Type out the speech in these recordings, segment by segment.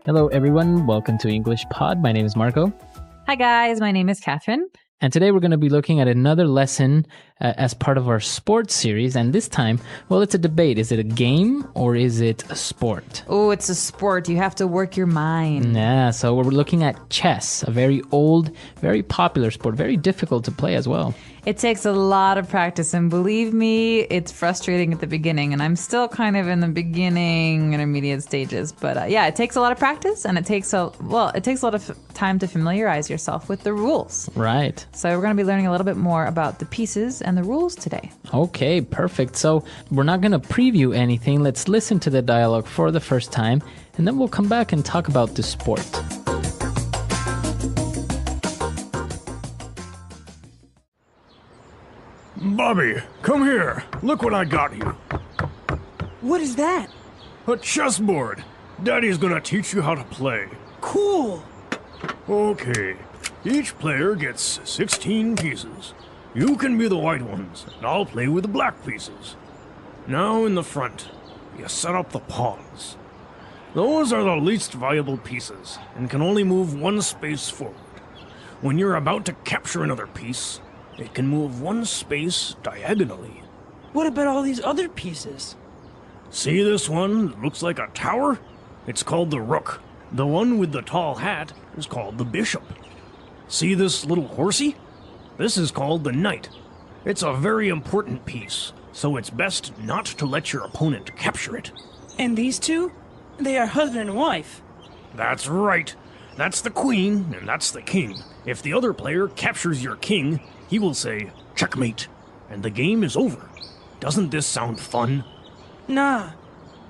Hello, everyone. Welcome to English Pod. My name is Marco. Hi, guys. My name is Catherine. And today we're going to be looking at another lesson as part of our sports series. And this time, well, it's a debate. Is it a game or is it a sport? Oh, it's a sport. You have to work your mind. Yeah, so we're looking at chess, a very old, very popular sport, very difficult to play as well. It takes a lot of practice, and believe me, it's frustrating at the beginning, and I'm still kind of in the beginning, intermediate stages. But yeah, it takes a lot of practice, and it takes a lot of time to familiarize yourself with the rules. Right. So we're going to be learning a little bit more about the pieces and the rules today. Okay, perfect. So we're not going to preview anything. Let's listen to the dialogue for the first time, and then we'll come back and talk about the sport. Bobby, come here. Look what I got you. What is that? A chessboard. Daddy's gonna teach you how to play. Cool. Okay. Each player gets 16 pieces. You can be the white ones, and I'll play with the black pieces. Now in the front, you set up the pawns. Those are the least valuable pieces, and can only move one space forward. When you're about to capture another piece, it can move one space diagonally. What about all these other pieces? See this one that looks like a tower? It's called the rook. The one with the tall hat is called the bishop. See this little horsey? This is called the knight. It's a very important piece, so it's best not to let your opponent capture it. And these two? They are husband and wife. That's right. That's the queen, and that's the king. If the other player captures your king, he will say, checkmate, and the game is over. Doesn't this sound fun? Nah,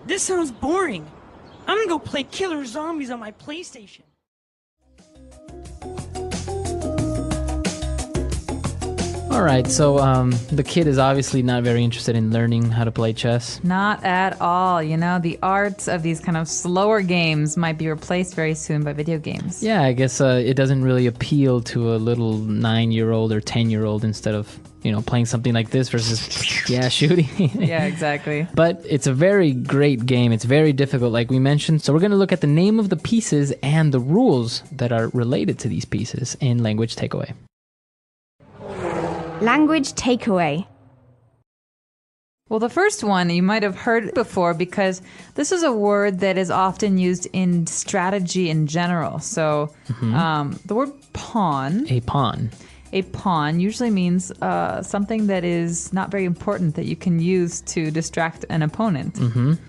this sounds boring. I'm gonna go play Killer Zombies on my PlayStation. All right, so the kid is obviously not very interested in learning how to play chess. Not at all. You know, the arts of these kind of slower games might be replaced very soon by video games. Yeah, I guess it doesn't really appeal to a little 9-year-old or 10-year-old instead of, playing something like this versus, shooting. Yeah, exactly. But it's a very great game. It's very difficult, like we mentioned. So we're going to look at the name of the pieces and the rules that are related to these pieces in Language Takeaway. Language takeaway. Well, the first one you might have heard before because this is a word that is often used in strategy in general. So the word pawn. A pawn. A pawn usually means something that is not very important that you can use to distract an opponent.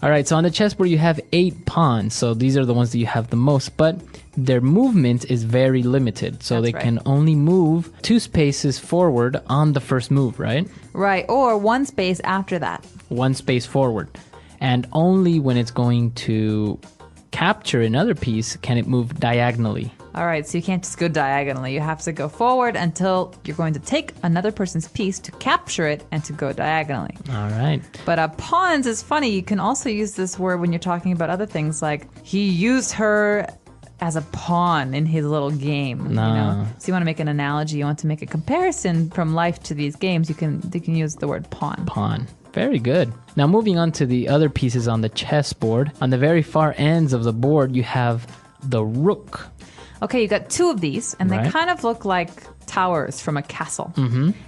All right, so on the chessboard you have 8 pawns. So these are the ones that you have the most, but their movement is very limited. So That's they right. can only move 2 spaces forward on the first move, right? Right, or one space after that. 1 space forward. And only when it's going to capture another piece can it move diagonally. All right, so you can't just go diagonally. You have to go forward until you're going to take another person's piece to capture it and to go diagonally. All right. But pawns is funny. You can also use this word when you're talking about other things, like he used her as a pawn in his little game. No. So you want to make an analogy, you want to make a comparison from life to these games, you can use the word pawn. Pawn. Very good. Now moving on to the other pieces on the chessboard. On the very far ends of the board, you have the rook. Okay, you got 2 of these, and they Right. kind of look like towers from a castle.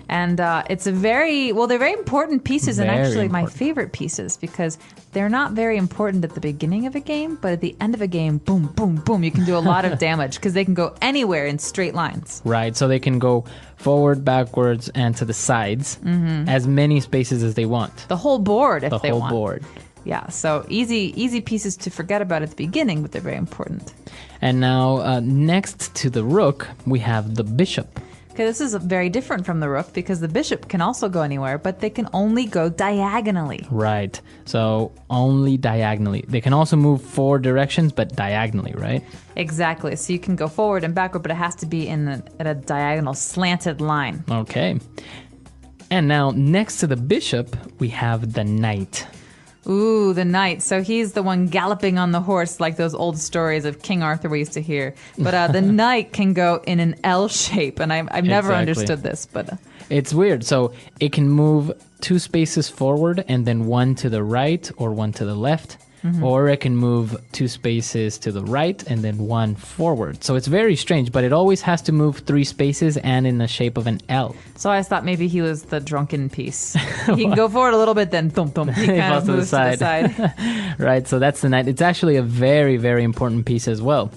And they're very important pieces, and Very actually my important. favorite pieces, because they're not very important at the beginning of a game, but at the end of a game, boom, boom, boom, you can do a lot of damage, because they can go anywhere in straight lines. Right, so they can go forward, backwards, and to the sides, as many spaces as they want. The whole board, if The they whole want. board. Yeah, so easy pieces to forget about at the beginning, but they're very important. And now, next to the rook, we have the bishop. Okay, this is very different from the rook because the bishop can also go anywhere, but they can only go diagonally. Right, so only diagonally. They can also move 4 directions, but diagonally, right? Exactly. So you can go forward and backward, but it has to be at a diagonal slanted line. Okay. And now, next to the bishop, we have the knight. Ooh, the knight. So he's the one galloping on the horse like those old stories of King Arthur we used to hear. But the knight can go in an L shape, and I've never Exactly. understood this. But It's weird. So it can move 2 spaces forward and then 1 to the right or 1 to the left. or it can move 2 spaces to the right and then 1 forward. So it's very strange, but it always has to move 3 spaces and in the shape of an L. So I thought maybe he was the drunken piece. He can go forward a little bit, then thump thump. He kind of moves to the side. Right, so that's the knight. It's actually a very, very important piece as well.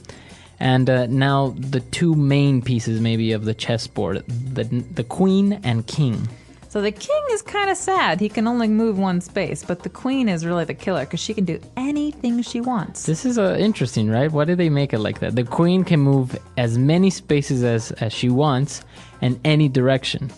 And now the 2 main pieces maybe of the chessboard, the queen and king. So the king is kind of sad. He can only move 1 space, but the queen is really the killer because she can do anything she wants. This is interesting, right? Why did they make it like that? The queen can move as many spaces as she wants in any direction.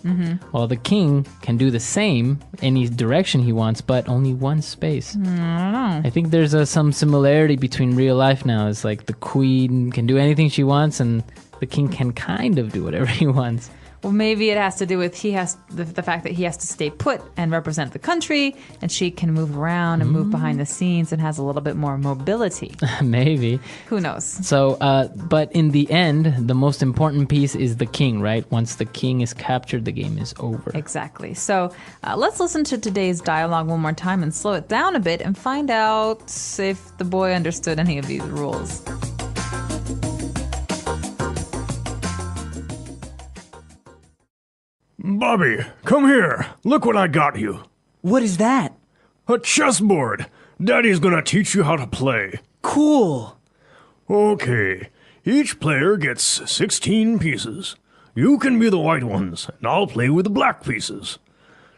While the king can do the same, any direction he wants, but only 1 space. I don't know. I think there's some similarity between real life now. It's like the queen can do anything she wants and the king can kind of do whatever he wants. Well, maybe it has to do with the fact that he has to stay put and represent the country, and she can move around and move behind the scenes and has a little bit more mobility. Maybe. Who knows? So, but in the end, the most important piece is the king, right? Once the king is captured, the game is over. Exactly. So let's listen to today's dialogue one more time and slow it down a bit and find out if the boy understood any of these rules. Bobby, come here. Look what I got you. What is that? A chessboard. Daddy's gonna teach you how to play. Cool. Okay. Each player gets 16 pieces. You can be the white ones, and I'll play with the black pieces.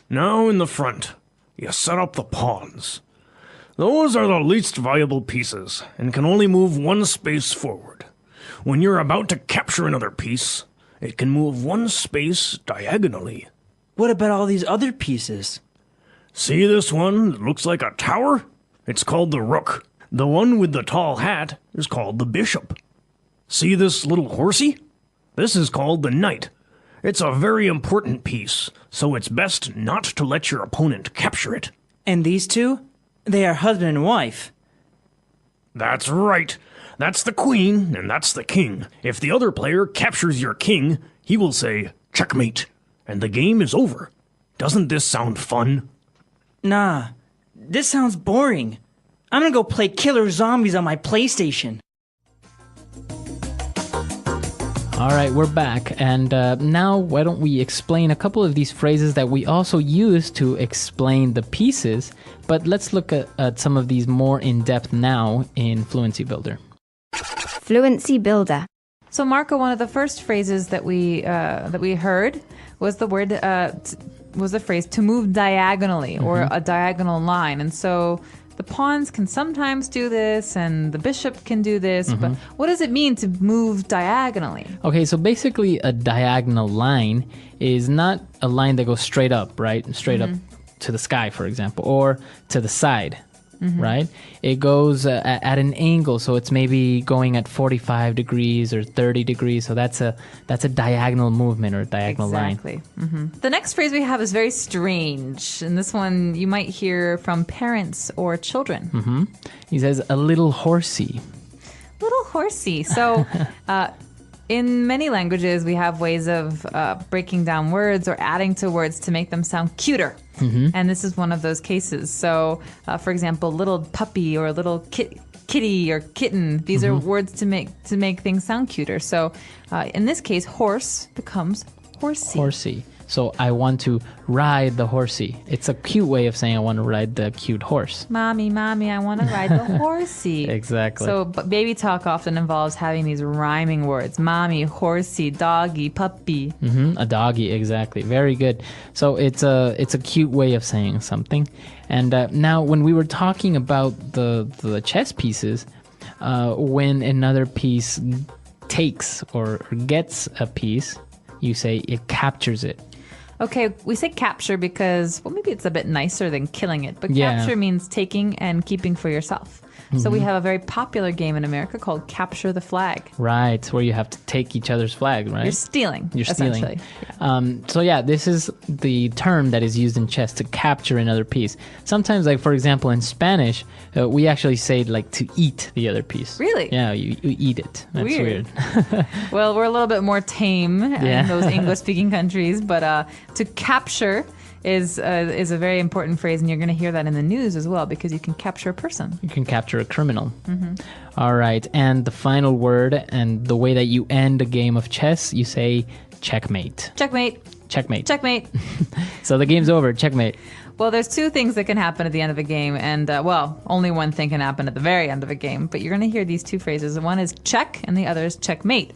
Now in the front, you set up the pawns. Those are the least valuable pieces, and can only move 1 space forward. When you're about to capture another piece, it can move 1 space diagonally. What about all these other pieces? See this one that looks like a tower? It's called the rook. The one with the tall hat is called the bishop. See this little horsey? This is called the knight. It's a very important piece, so it's best not to let your opponent capture it. And these 2? They are husband and wife. That's right. That's the queen, and that's the king. If the other player captures your king, he will say, checkmate, and the game is over. Doesn't this sound fun? Nah, this sounds boring. I'm gonna go play killer zombies on my PlayStation. All right, we're back. And now why don't we explain a couple of these phrases that we also use to explain the pieces. But let's look at some of these more in depth now in Fluency Builder. Fluency Builder. So, Marco, one of the first phrases that we heard was the phrase to move diagonally or a diagonal line. And so the pawns can sometimes do this and the bishop can do this, but what does it mean to move diagonally? Okay, so basically a diagonal line is not a line that goes straight up, right? Straight up to the sky, for example, or to the side. Right? It goes at an angle, so it's maybe going at 45 degrees or 30 degrees. So that's a diagonal movement or a diagonal line. Exactly. The next phrase we have is very strange, and this one you might hear from parents or children. He says a little horsey. Little horsey. So in many languages, we have ways of breaking down words or adding to words to make them sound cuter. And this is one of those cases. So, for example, little puppy or little kitty or kitten. These are words to make things sound cuter. So, in this case, horse becomes horsey. Horsey. So I want to ride the horsey. It's a cute way of saying I want to ride the cute horse. Mommy, I want to ride the horsey. Exactly. So baby talk often involves having these rhyming words. Mommy, horsey, doggy, puppy. A doggy, exactly. Very good. So it's a cute way of saying something. And now when we were talking about the chess pieces, when another piece takes or gets a piece, you say it captures it. Okay, we say capture because, well, maybe it's a bit nicer than killing it, but Yeah. capture means taking and keeping for yourself. So we have a very popular game in America called Capture the Flag. Right, where you have to take each other's flag, right? You're stealing, You're stealing. essentially. So yeah, this is the term that is used in chess, to capture another piece. Sometimes, like for example, in Spanish, we actually say like to eat the other piece. Really? Yeah, you eat it. That's weird. Well, we're a little bit more tame Yeah. in those English-speaking countries, but to capture is a very important phrase, and you're going to hear that in the news as well because you can capture a person. You can capture a criminal. All right. And the final word and the way that you end a game of chess, you say checkmate. Checkmate. Checkmate. Checkmate. So the game's over. Checkmate. Well, there's two things that can happen at the end of a game, and only one thing can happen at the very end of a game. But you're going to hear these two phrases. One is check, and the other is checkmate.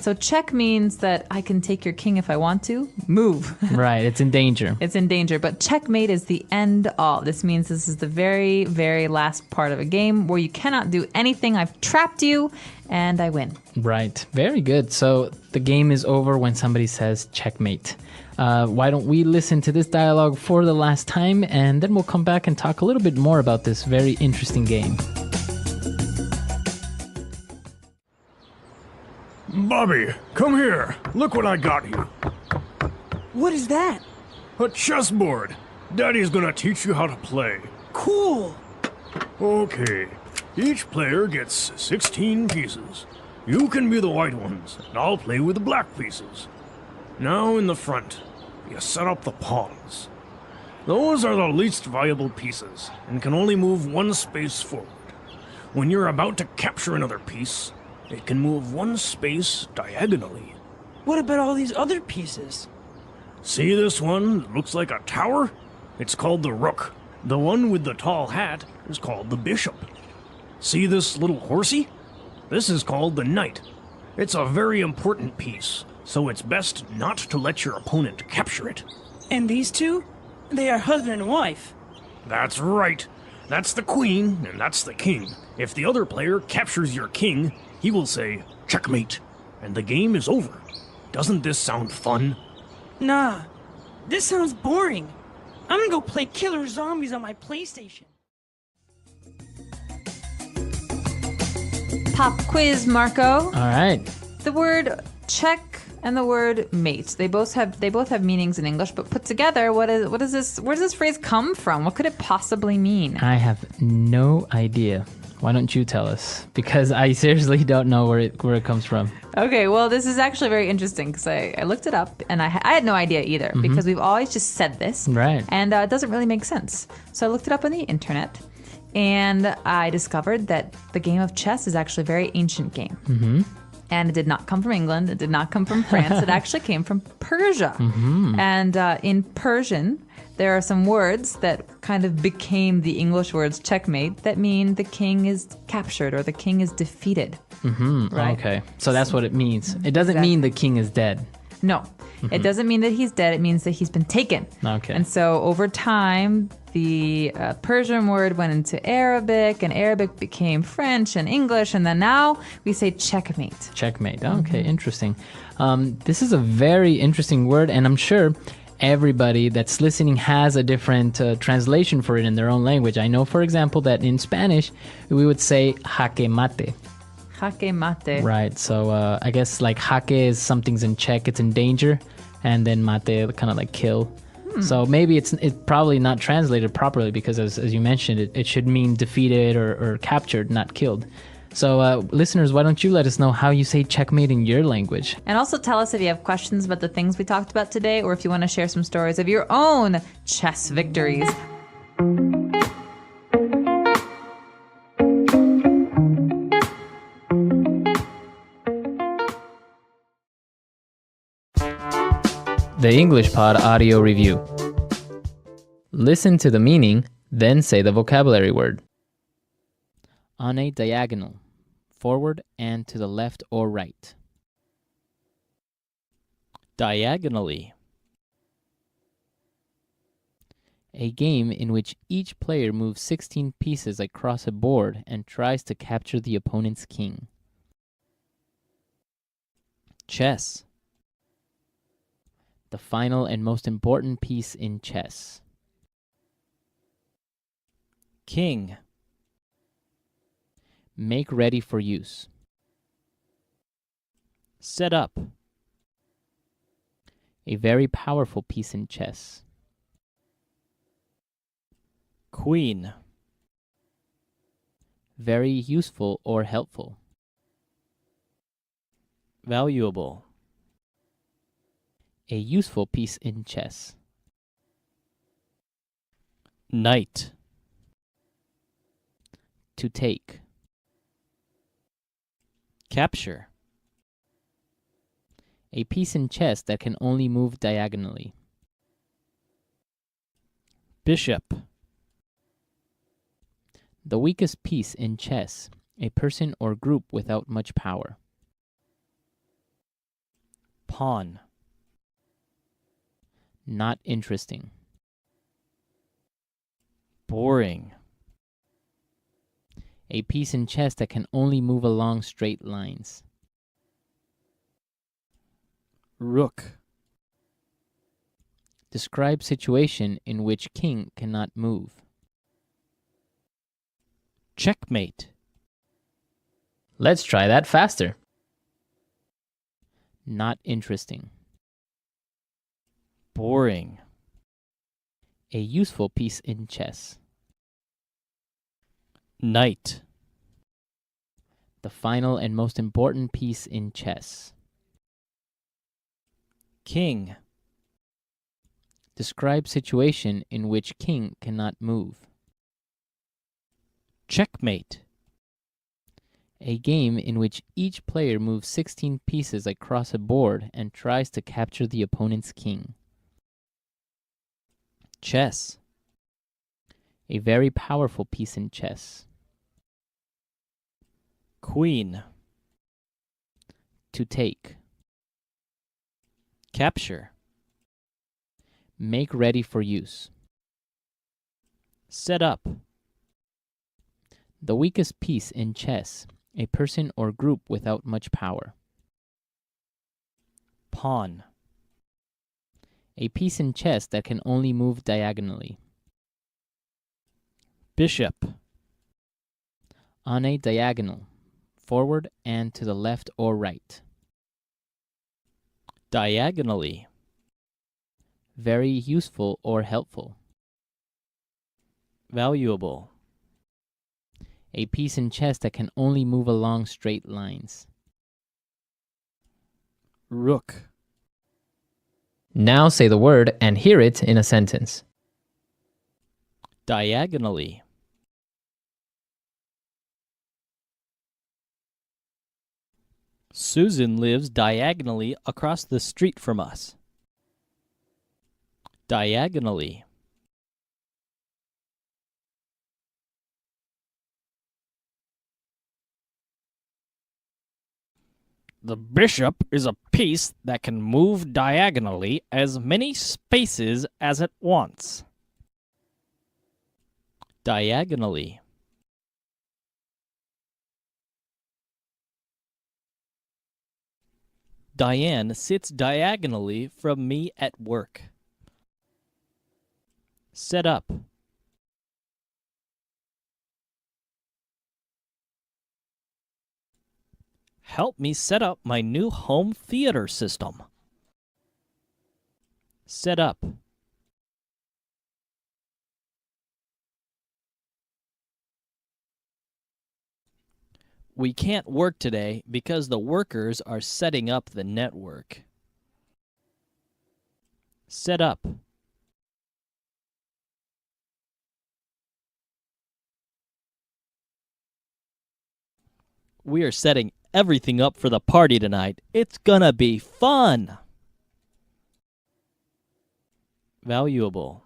So check means that I can take your king if I want to. Move. Right. It's in danger. It's in danger. But checkmate is the end all. This means this is the very, very last part of a game where you cannot do anything. I've trapped you, and I win. Right. Very good. So the game is over when somebody says checkmate. Why don't we listen to this dialogue for the last time, and then we'll come back and talk a little bit more about this very interesting game. Bobby, come here. Look what I got you. What is that? A chessboard. Daddy's gonna teach you how to play. Cool. Okay. Each player gets 16 pieces. You can be the white ones, and I'll play with the black pieces. Now in the front, you set up the pawns. Those are the least valuable pieces, and can only move one space forward. When you're about to capture another piece, it can move one space diagonally. What about all these other pieces? See this one that looks like a tower? It's called the rook. The one with the tall hat is called the bishop. See this little horsey? This is called the knight. It's a very important piece, so it's best not to let your opponent capture it. And these two? They are husband and wife. That's right. That's the queen, and that's the king. If the other player captures your king, he will say, checkmate, and the game is over. Doesn't this sound fun? Nah, this sounds boring. I'm gonna go play killer zombies on my PlayStation. Pop quiz, Marco. All right. The word check and the word mate. They both have meanings in English, but put together, where does this phrase come from? What could it possibly mean? I have no idea. Why don't you tell us? Because I seriously don't know where it comes from. Okay, well, this is actually very interesting because I looked it up and I had no idea either because we've always just said this. Right. And it doesn't really make sense. So I looked it up on the internet and I discovered that the game of chess is actually a very ancient game. And it did not come from England. It did not come from France. It actually came from Persia. And in Persian, there are some words that kind of became the English words checkmate that mean the king is captured or the king is defeated. Right? Okay. So that's what it means. It doesn't mean the king is dead. No, it doesn't mean that he's dead. It means that he's been taken. Okay. And so over time, the Persian word went into Arabic, and Arabic became French and English, and then now we say checkmate. Checkmate. Okay, interesting. This is a very interesting word, and I'm sure everybody that's listening has a different translation for it in their own language. I know, for example, that in Spanish, we would say jaque mate. Jaque mate. Right. So I guess like jaque is something's in check, it's in danger, and then mate kind of like kill. So maybe it's probably not translated properly because as you mentioned, it should mean defeated or captured, not killed. So listeners, why don't you let us know how you say checkmate in your language? And also tell us if you have questions about the things we talked about today, or if you want to share some stories of your own chess victories. The English Pod Audio Review. Listen to the meaning, then say the vocabulary word. On a diagonal, forward and to the left or right. Diagonally. A game in which each player moves 16 pieces across a board and tries to capture the opponent's king. Chess. The final and most important piece in chess. King. Make ready for use. Set up. A very powerful piece in chess. Queen. Very useful or helpful. Valuable. A useful piece in chess. Knight. To take. Capture. A piece in chess that can only move diagonally. Bishop. The weakest piece in chess, a person or group without much power. Pawn. Not interesting. Boring. A piece in chess that can only move along straight lines. Rook. Describe situation in which king cannot move. Checkmate. Let's try that faster. Not interesting. Boring. A useful piece in chess. Knight. The final and most important piece in chess. King. Describe situation in which king cannot move. Checkmate. A game in which each player moves 16 pieces across a board and tries to capture the opponent's king. Chess. A very powerful piece in chess. Queen. To take. Capture. Make ready for use. Set up. The weakest piece in chess, a person or group without much power. Pawn. A piece in chess that can only move diagonally. Bishop. On a diagonal, forward and to the left or right. Diagonally. Very useful or helpful. Valuable. A piece in chess that can only move along straight lines. Rook. Now say the word and hear it in a sentence. Diagonally. Susan lives diagonally across the street from us. Diagonally. The bishop is a piece that can move diagonally as many spaces as it wants. Diagonally. Diane sits diagonally from me at work. Set up. Help me set up my new home theater system. Set up. We can't work today because the workers are setting up the network. Set up. We are setting everything up for the party tonight. It's gonna be fun. Valuable.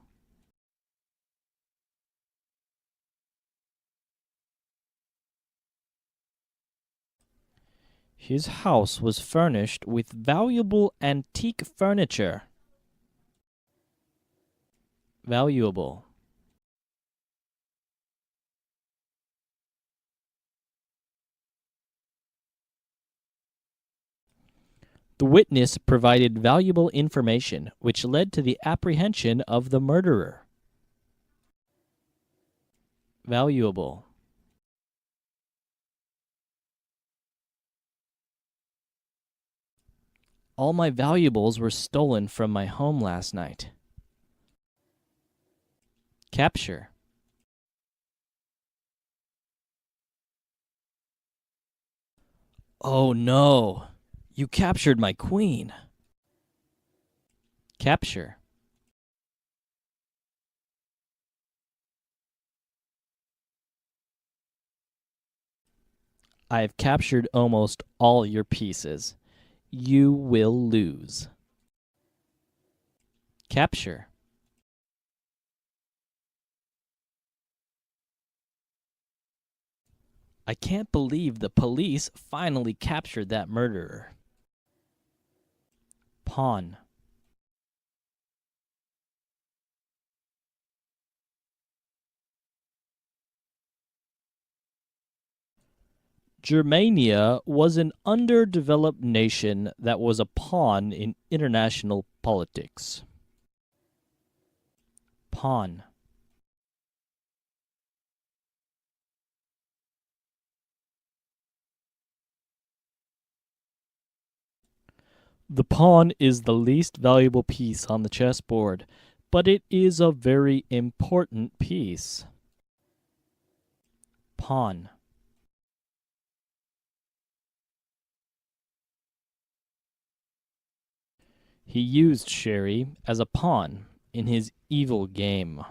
His house was furnished with valuable antique furniture. Valuable. The witness provided valuable information which led to the apprehension of the murderer. Valuable. All my valuables were stolen from my home last night. Capture. Oh no, you captured my queen. Capture. I've captured almost all your pieces. You will lose. Capture. I can't believe the police finally captured that murderer. Pawn. Germania was an underdeveloped nation that was a pawn in international politics. Pawn. The pawn is the least valuable piece on the chessboard, but it is a very important piece. Pawn. He used Sherry as a pawn in his evil game.